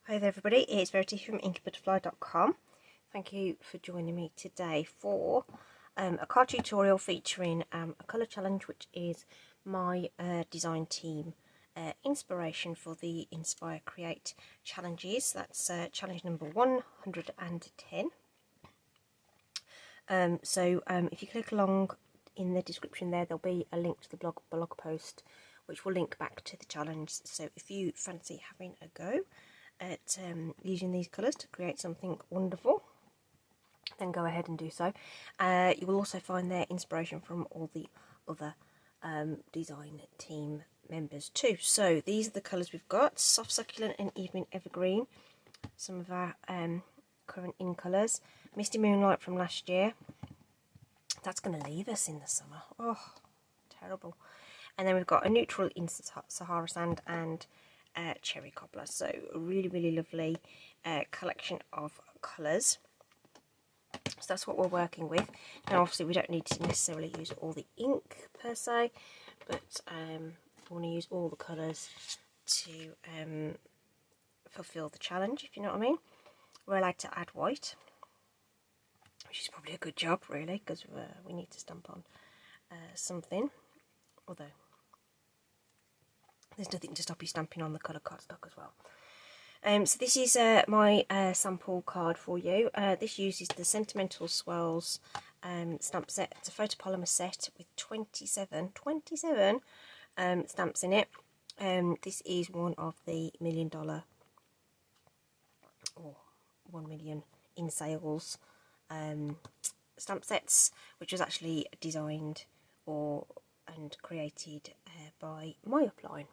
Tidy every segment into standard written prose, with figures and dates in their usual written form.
Hi there everybody, it's Verity from inkybutterfly.com. Thank you for joining me today for a card tutorial featuring a colour challenge, which is my design team inspiration for the Inspire.Create challenges. That's challenge number 110. If you click along in the description there'll be a link to the blog post which will link back to the challenge. So if you fancy having a go at using these colours to create something wonderful, then go ahead and do so. You will also find their inspiration from all the other design team members too. So these are the colours we've got: Soft Succulent and Evening Evergreen, some of our current in colours. Misty Moonlight from last year, that's going to leave us in the summer, oh terrible. And then we've got a neutral in Sahara Sand and Cherry Cobbler. So a really lovely collection of colours. So that's what we're working with. Now obviously we don't need to necessarily use all the ink per se, but we want to use all the colours to fulfill the challenge, if you know what I mean. We're allowed to add white, which is probably a good job really, because we need to stamp on something, although there's nothing to stop you stamping on the colour cardstock as well. So this is my sample card for you. This uses the Sentimental Swirls stamp set. It's a photopolymer set with 27 stamps in it. This is one of the $1 million or 1 million in sales stamp sets, which was actually designed and created by my upline,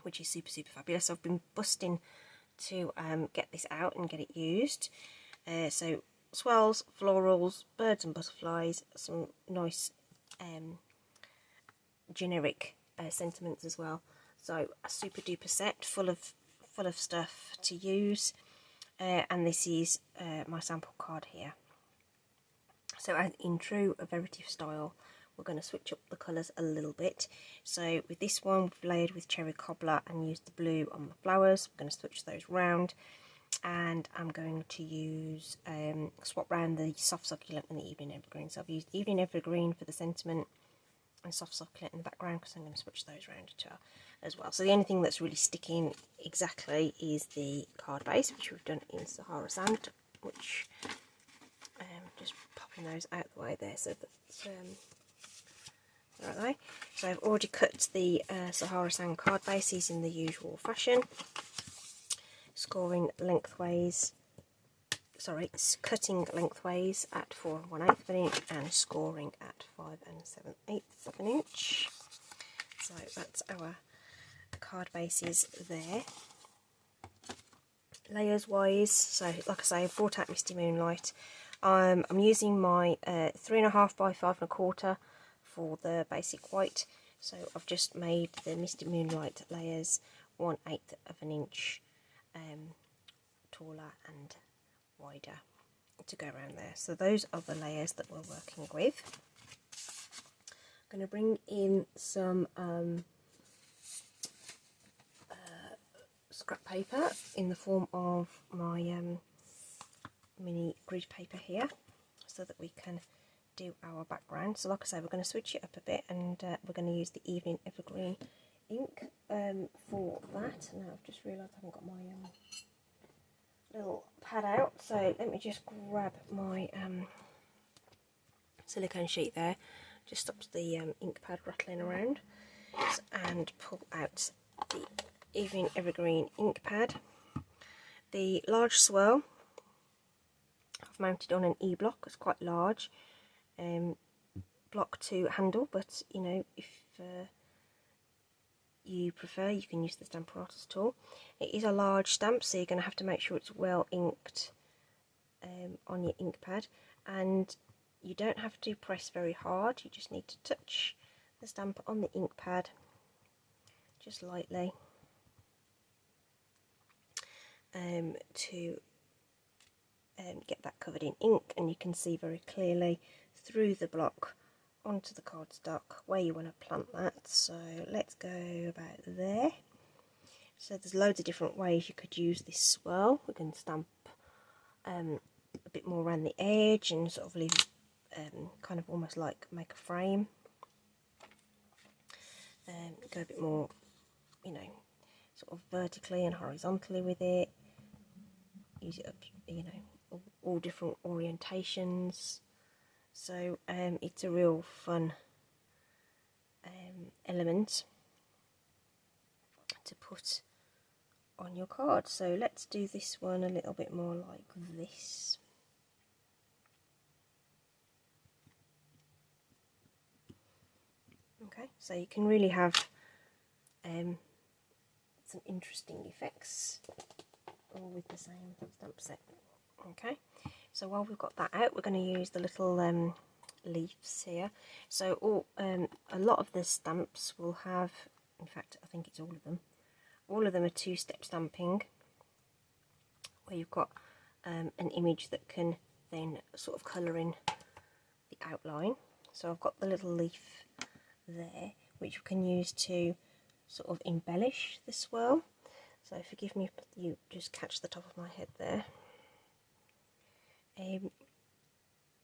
which is super fabulous. I've been busting to get this out and get it used. So swirls, florals, birds and butterflies, some nice generic sentiments as well. So a super duper set full of stuff to use. And this is my sample card here. So in true Verity style, we're going to switch up the colours a little bit. So with this one, we've layered with Cherry Cobbler and used the blue on the flowers. We're going to switch those round, and I'm going to use swap round the Soft Succulent and the Evening Evergreen. So I've used Evening Evergreen for the sentiment and Soft Succulent in the background, because I'm going to switch those round as well. So the only thing that's really sticking exactly is the card base, which we've done in Sahara Sand, which just popping those out the way there, so that right away. So I've already cut the Sahara Sand card bases in the usual fashion, cutting lengthways at 4 1/8 of an inch and scoring at 5 7/8 of an inch. So that's our card bases there. Layers wise, so like I say, I've brought out Misty Moonlight. I'm using my 3.5 by 5 1/4 for the basic white. So I've just made the Misty Moonlight layers 1/8 of an inch taller and wider to go around there. So those are the layers that we're working with. I'm going to bring in some scrap paper in the form of my mini grid paper here, so that we can do our background. So like I say, we're going to switch it up a bit, and we're going to use the Evening Evergreen ink for that. Now I've just realised I haven't got my little pad out, so let me just grab my silicone sheet there, just stops the ink pad rattling around, and pull out the Evening Evergreen ink pad. The large swirl I've mounted on an E-block. It's quite large block to handle, but you know, if you prefer, you can use the Stampin' tool. It is a large stamp, so you're going to have to make sure it's well inked on your ink pad, and you don't have to press very hard. You just need to touch the stamp on the ink pad just lightly to get that covered in ink, and you can see very clearly through the block onto the cardstock where you want to plant that. So let's go about there. So there's loads of different ways you could use this swirl. We can stamp a bit more around the edge and sort of leave kind of almost like make a frame. Go a bit more, you know, sort of vertically and horizontally with it. Use it up, you know, all different orientations. So it's a real fun element to put on your card. So let's do this one a little bit more like this. Okay, so you can really have some interesting effects all with the same stamp set. Okay, so while we've got that out, we're going to use the little leaves here. So a lot of the stamps will have, in fact I think it's all of them are two-step stamping, where you've got an image that can then sort of colour in the outline. So I've got the little leaf there, which you can use to sort of embellish the swirl. So forgive me if you just catch the top of my head there.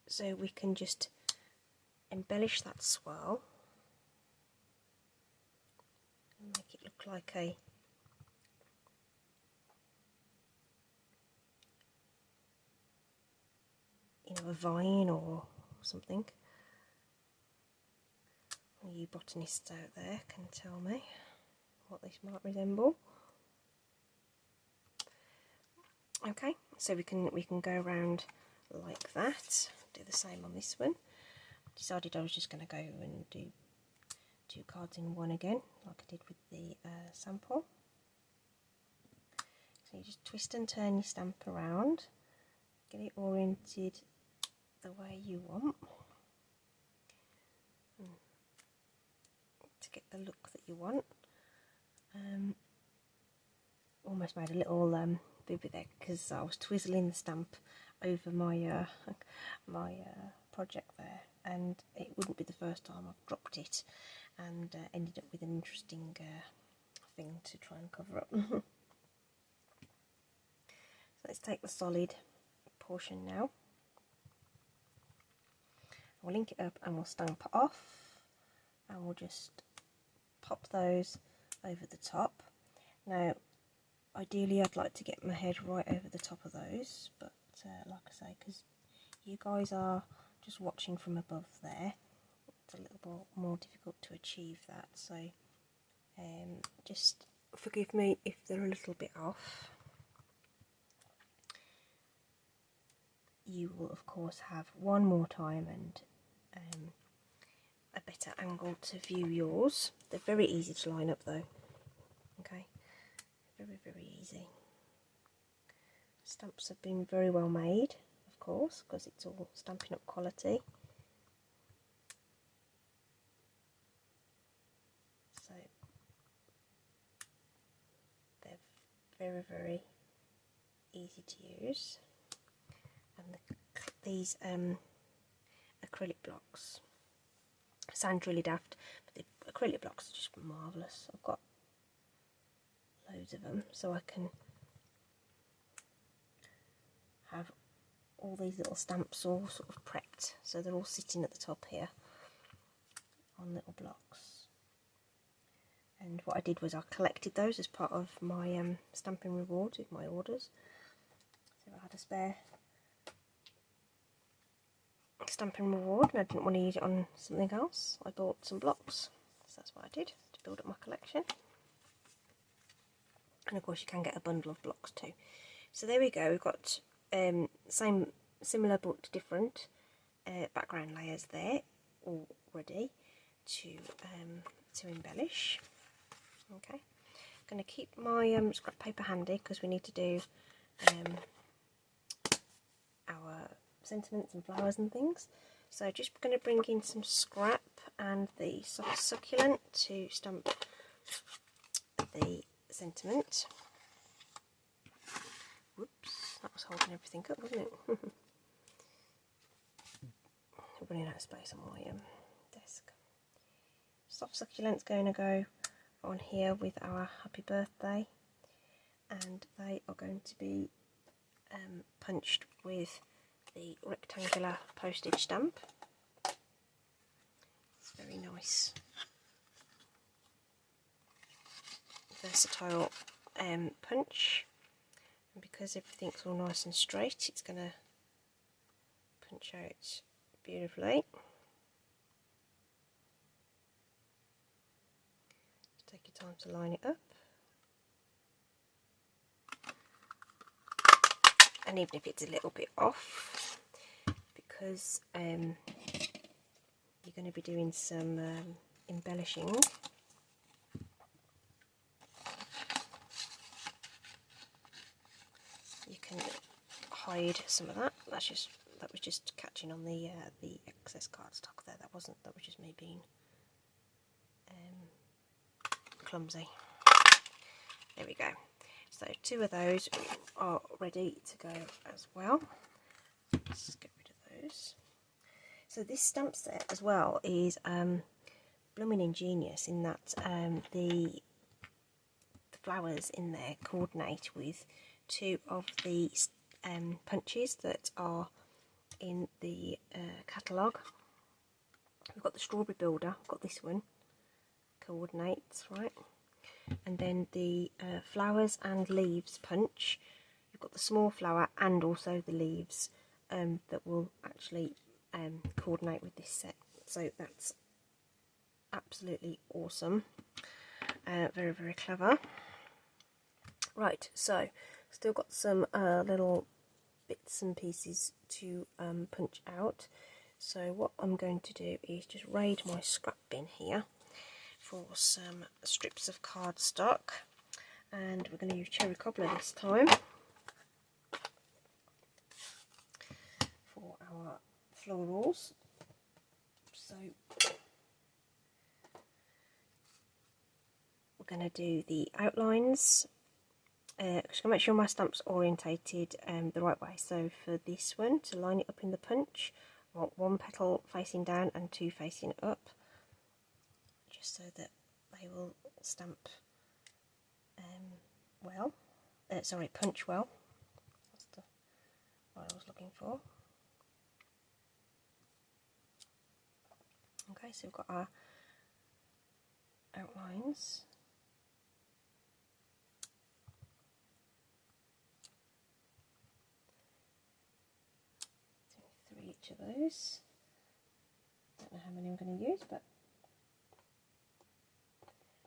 So we can just embellish that swirl and make it look like a a vine or something. You botanists out there can tell me what this might resemble. Okay, so we can go around like that. Do the same on this one. Decided I was just going to go and do 2 cards in one again, like I did with the sample. So you just twist and turn your stamp around, get it oriented the way you want to get the look that you want. Almost made a little booby there because I was twizzling the stamp over my my project there, and it wouldn't be the first time I've dropped it and ended up with an interesting thing to try and cover up. So let's take the solid portion now. We'll link it up and we'll stamp it off, and we'll just pop those over the top. Now ideally I'd like to get my head right over the top of those, but like I say, because you guys are just watching from above there, it's a little bit more difficult to achieve that, so just forgive me if they're a little bit off. You will of course have one more time and a better angle to view yours. They're very easy to line up though. Okay, very easy. Stamps have been very well made, of course, because it's all Stampin' Up quality. So they're very easy to use. And these acrylic blocks sound really daft, but the acrylic blocks are just marvellous. I've got loads of them, so I can have all these little stamps all sort of prepped, so they're all sitting at the top here on little blocks. And what I did was I collected those as part of my stamping rewards with my orders. So I had a spare stamping reward and I didn't want to use it on something else. I bought some blocks, so that's what I did to build up my collection. And of course you can get a bundle of blocks too. So there we go, we've got similar but different background layers there all ready to embellish. Okay, I'm going to keep my scrap paper handy because we need to do our sentiments and flowers and things. So just going to bring in some scrap and the soft succulent to stamp the sentiment. Whoops, that was holding everything up, wasn't it? I'm running out of space on my desk. Soft succulent's going to go on here with our happy birthday and they are going to be punched with the rectangular postage stamp. It's very nice, versatile punch, and because everything's all nice and straight, it's going to punch out beautifully. Just take your time to line it up, and even if it's a little bit off, because you're going to be doing some embellishing, you can hide some of that. That was just catching on the excess cardstock there. That was just me being clumsy. There we go. So 2 of those are ready to go as well. Let's just get rid of those. So this stamp set as well is blooming ingenious in that the flowers in there coordinate with 2 of the punches that are in the catalogue. We've got the strawberry builder, we've got this one, coordinates, right? And then the flowers and leaves punch, you've got the small flower and also the leaves that will actually coordinate with this set. So that's absolutely awesome. Very, very clever. Right, so still got some little bits and pieces to punch out. So what I'm going to do is just raid my scrap bin here for some strips of cardstock, and we're going to use cherry cobbler this time for our florals. So we're going to do the outlines. Just going to make sure my stamp's orientated the right way. So for this one, to line it up in the punch, I want 1 petal facing down and 2 facing up, just so that they will stamp well. Sorry, punch well. That's the what I was looking for. Okay, so we've got our outlines. So 3 each of those. Don't know how many I'm going to use, but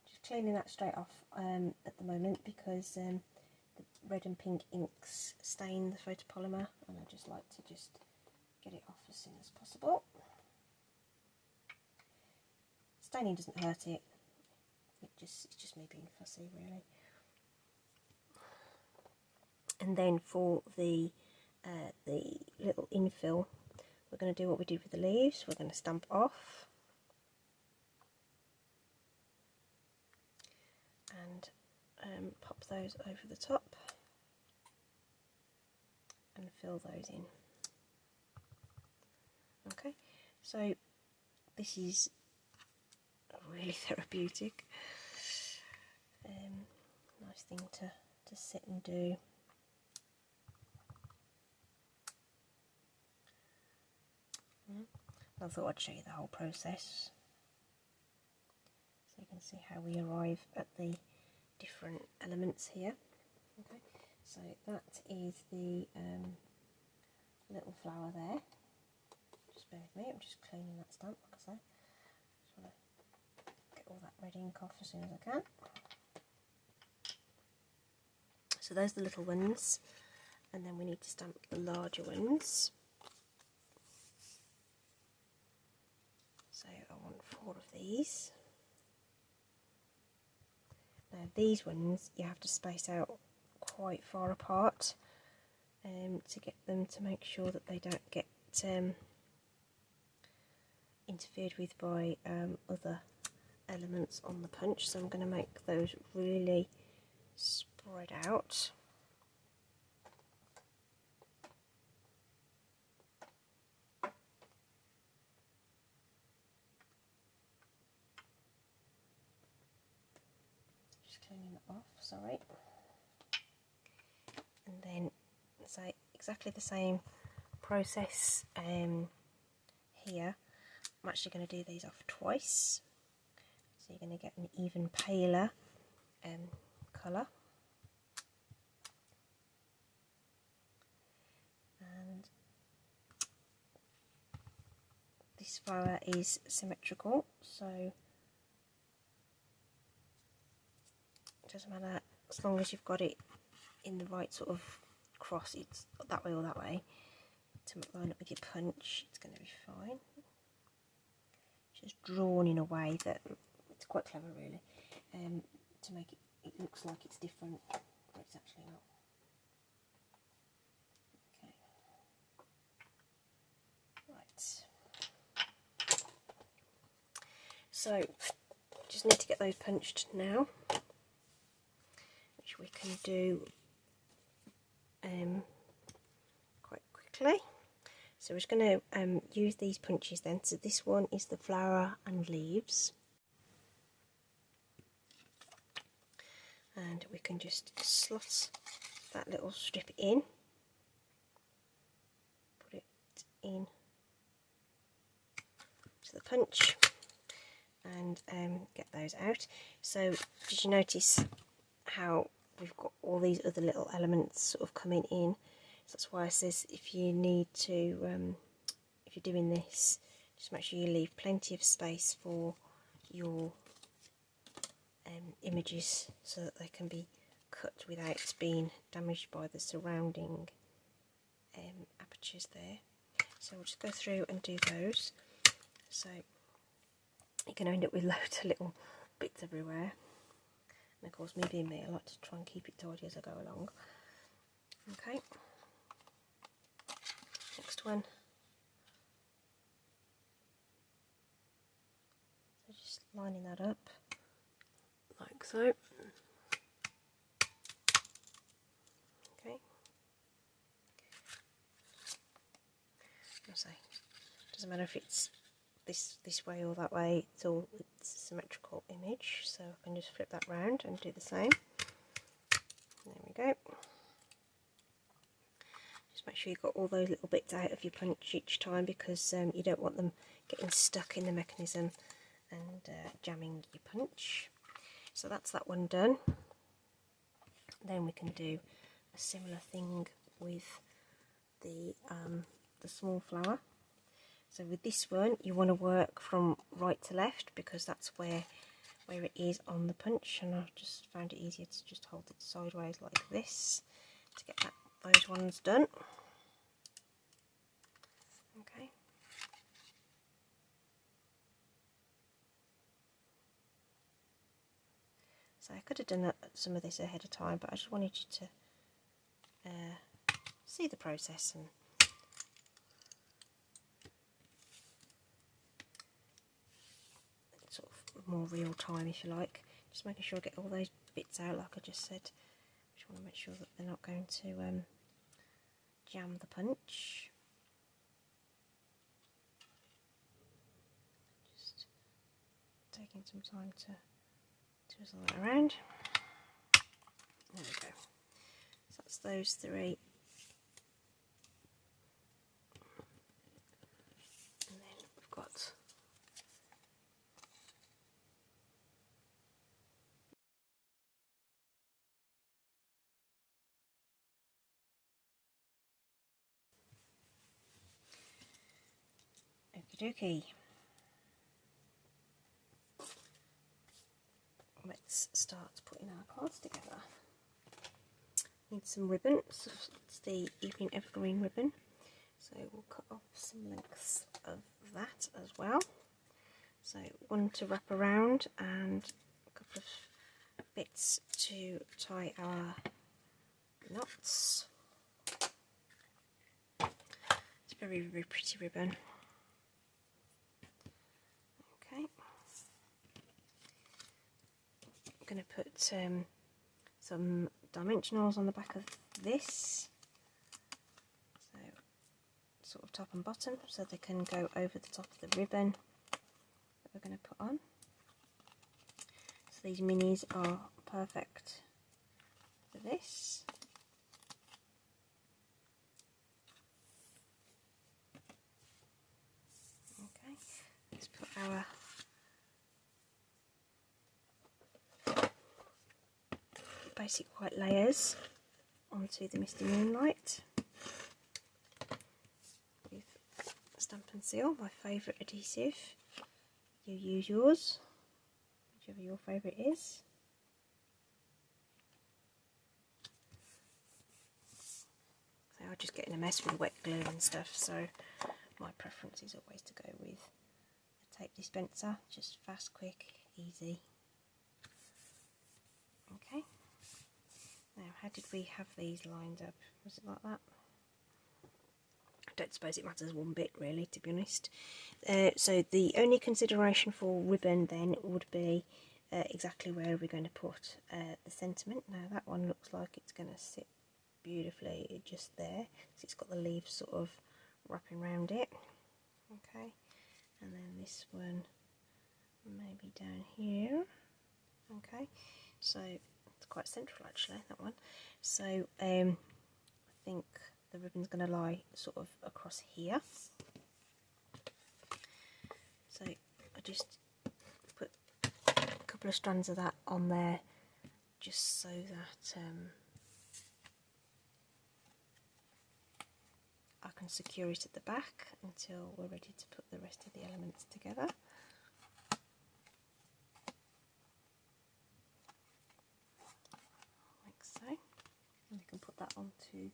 just cleaning that straight off at the moment, because the red and pink inks stain the photopolymer, and I just like to just get it off as soon as possible. Staining doesn't hurt it. It's just me being fussy, really. And then for the little infill, we're going to do what we did with the leaves. We're going to stamp off and pop those over the top and fill those in. Okay, so this is really therapeutic. Nice thing to sit and do. I thought I'd show you the whole process so you can see how we arrive at the different elements here. Okay, so that is the little flower there. Just bear with me, I'm just cleaning that stamp, like I say. Just want to get all that red ink off as soon as I can. So those are the little ones, and then we need to stamp the larger ones. So I want 4 of these. Now these ones you have to space out quite far apart to get them, to make sure that they don't get interfered with by other elements on the punch. So I'm going to make those really spread out. Just cleaning it off, sorry. And then so exactly the same process here. I'm actually going to do these off twice, so you're going to get an even paler colour. And this flower is symmetrical, so it doesn't matter as long as you've got it in the right sort of cross, it's that way or that way, to line up with your punch, it's going to be fine. Just drawn in a way that it's quite clever really, to make it looks like it's different, but it's actually not. Okay. Right. So just need to get those punched now, which we can do quite quickly. So we're just going to use these punches then. So this one is the flower and leaves, and we can just slot that little strip in, put it in to the punch, and get those out. So did you notice how we've got all these other little elements sort of coming in? So that's why it says if you need to, if you're doing this, just make sure you leave plenty of space for your images so that they can be cut without being damaged by the surrounding apertures there. So we'll just go through and do those. So you're going to end up with loads of little bits everywhere. And of course, me being me, I like to try and keep it tidy as I go along. Okay. Next one. So just lining that up like so. Okay. I'll say, doesn't matter if it's this way or that way, it's a symmetrical image, so I can just flip that round and do the same. There we go. Just make sure you've got all those little bits out of your punch each time, because you don't want them getting stuck in the mechanism and jamming your punch. So that's that one done. Then we can do a similar thing with the small flower. So with this one, you want to work from right to left, because that's where it is on the punch, and I've just found it easier to just hold it sideways like this to get those ones done. Okay. So I could have done some of this ahead of time, but I just wanted you to see the process and sort of more real time, if you like. Just making sure I get all those bits out like I just said. Just want to make sure that they're not going to jam the punch. Just taking some time to twizzle that around. There we go. So that's those three. And then we've got okie dokie. Let's start putting our cards together. Need some ribbon. So it's the Evening Evergreen ribbon. So we'll cut off some lengths of that as well. So one to wrap around and a couple of bits to tie our knots. It's a very, very pretty ribbon. Okay. I'm going to put some dimensionals on the back of this, so sort of top and bottom, so they can go over the top of the ribbon that we're going to put on. So these minis are perfect for this. let's put our basic white layers onto the Misty Moonlight with Stampin' Seal, my favourite adhesive. You use yours, whichever your favourite is. So I'm just getting a mess with wet glue and stuff, so my preference is always to go with a tape dispenser, just fast, quick, easy. Okay, now how did we have these lined up? Was it like that? I don't suppose it matters one bit really, to be honest. So the only consideration for ribbon then would be exactly where we're going to put the sentiment. Now that one looks like it's going to sit beautifully just there, because it's got the leaves sort of wrapping around it. Okay, and then this one maybe down here. Okay, so it's quite central actually, that one. So I think the ribbon's going to lie sort of across here. So I just put a couple of strands of that on there, just so that I can secure it at the back until we're ready to put the rest of the elements together. Like so. And we can put that onto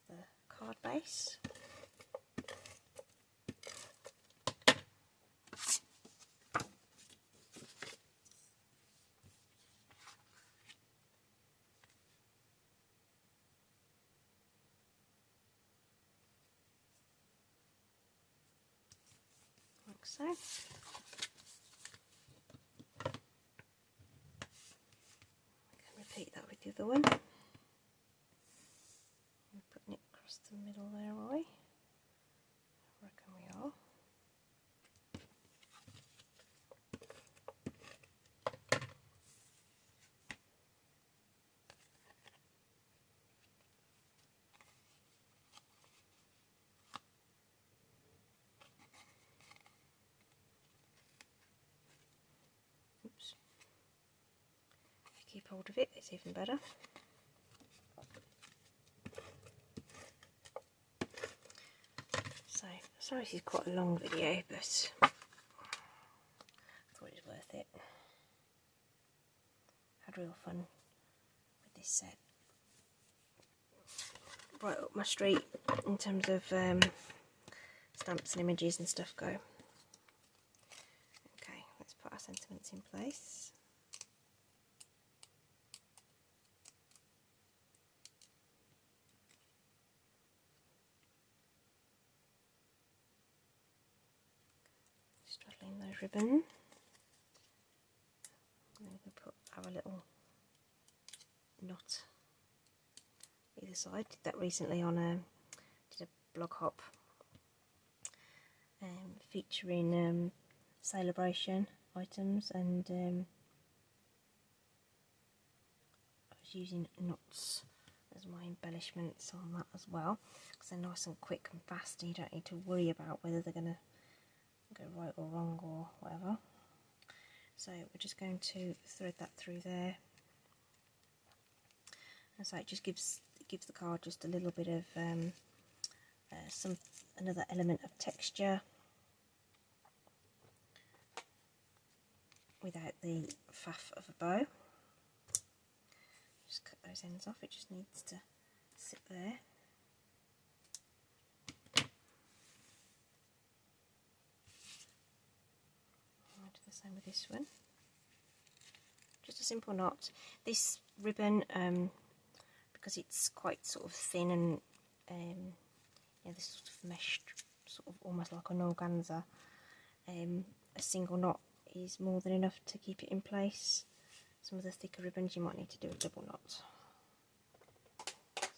the card base. Like so. Repeat that with the other one. We're putting it across the middle there, are we? I reckon we are. Oops. If you keep hold of it, it's even better. So, sorry this is quite a long video, but I thought it was worth it. Had real fun with this set. Right up my street in terms of stamps and images and stuff go. Okay, let's put our sentiments in place. Straddling those ribbons. And then we can put our little knot either side. Did that recently on did a blog hop featuring celebration items, and I was using knots as my embellishments on that as well, because they're nice and quick and fast and you don't need to worry about whether they're going to go right or wrong or whatever. So we're just going to thread that through there, and so it just gives the card just a little bit of another element of texture without the faff of a bow. Just cut those ends off, it just needs to sit there. I'll do the same with this one. Just a simple knot. This ribbon, because it's quite sort of thin and yeah, this sort of meshed, sort of almost like an organza, a single knot is more than enough to keep it in place. Some of the thicker ribbons you might need to do a double knot.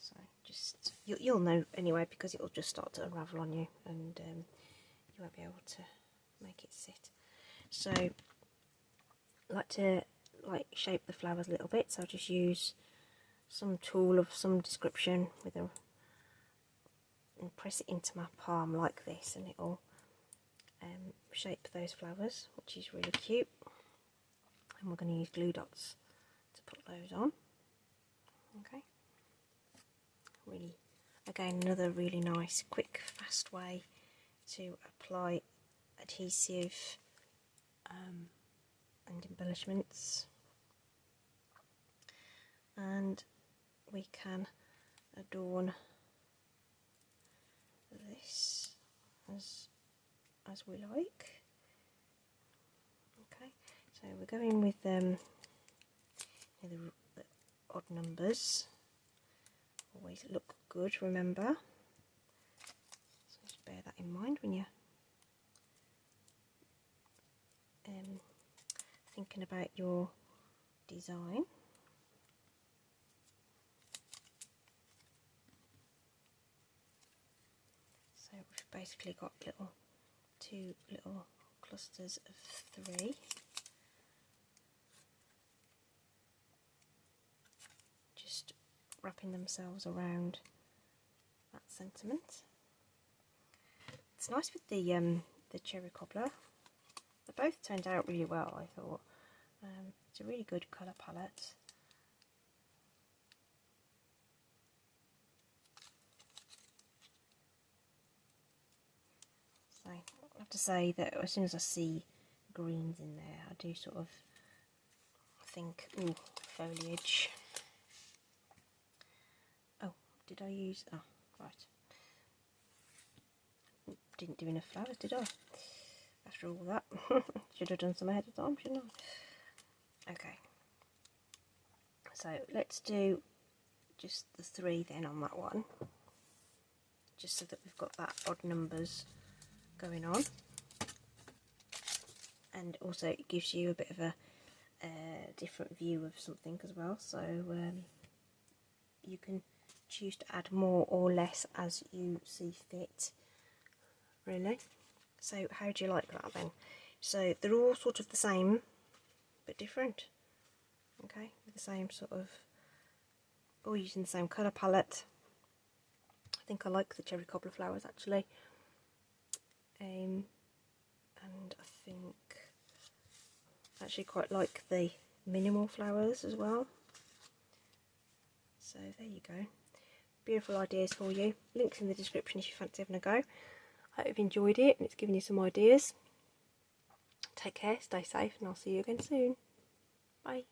So just, you'll know anyway, because it'll just start to unravel on you, and you won't be able to make it sit. So I like to shape the flowers a little bit, so I'll just use some tool of some description with a, and press it into my palm like this, and it'll shape those flowers, which is really cute. And we're going to use glue dots to put those on. Okay. Really, again, another really nice, quick, fast way to apply adhesive and embellishments. And we can adorn this as we like. Okay, so we're going with the odd numbers. Always look good, remember. So just bear that in mind when you're thinking about your design. So we've basically got two little clusters of 3. Just wrapping themselves around that sentiment. It's nice with the cherry cobbler. They both turned out really well, I thought. It's a really good colour palette. So I have to say that as soon as I see greens in there, I do sort of think, ooh, foliage. Oh, did I use? Oh, right. Didn't do enough flowers, did I? After all that, should have done some ahead of time, shouldn't I? Okay. So let's do just the 3 then on that one, just so that we've got that odd numbers going on, and also it gives you a bit of a different view of something as well, so you can choose to add more or less as you see fit, really. So how do you like that then? So they're all sort of the same but different, okay, with the same sort of, all using the same colour palette. I think I like the cherry cobbler flowers actually, and I think I actually quite like the minimal flowers as well. So there you go, beautiful ideas for you. Links in the description if you fancy having a go. I hope you've enjoyed it and it's given you some ideas. Take care, stay safe, and I'll see you again soon. Bye.